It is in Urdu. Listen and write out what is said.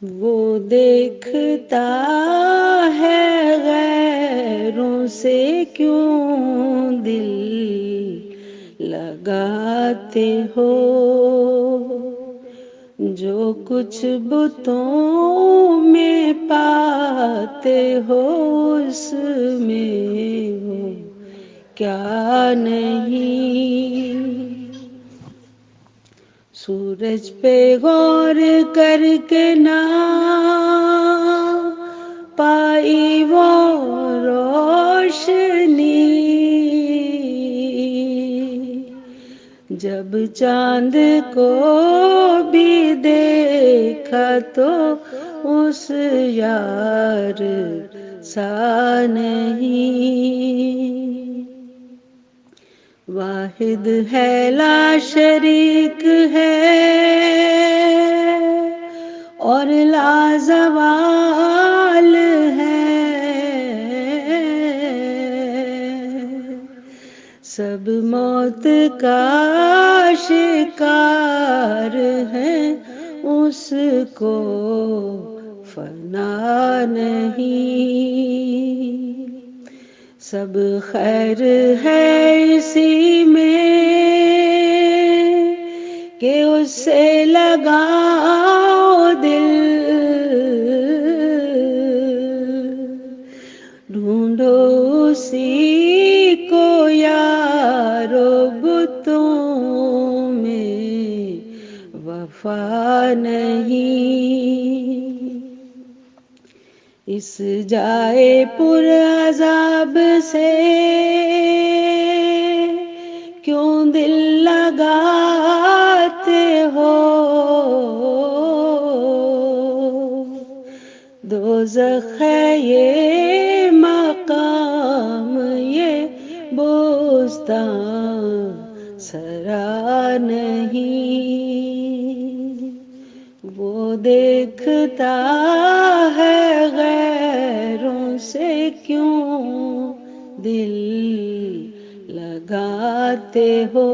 وہ دیکھتا ہے غیروں سے کیوں دل لگاتے ہو، جو کچھ بتوں میں پاتے ہو اس میں ہو کیا نہیں۔ سورج پہ غور کر کے نہ پائی وہ روشنی، جب چاند کو بھی دیکھا تو اس یار سا نہیں۔ واحد ہے لا شریک ہے اور لازوال ہے، سب موت کا شکار ہے اس کو فنا نہیں۔ سب خیر ہے اسی میں کہ اس سے لگاؤ دل، ڈھونڈو اسی کو یارو بتوں میں وفا نہیں۔ اس جائے پر عذاب سے کیوں دل لگاتے ہو، دوزخ ہے یہ مقام یہ بستان سرا نہیں۔ وہ دیکھتا ہے غیروں سے کیوں دل لگاتے ہو،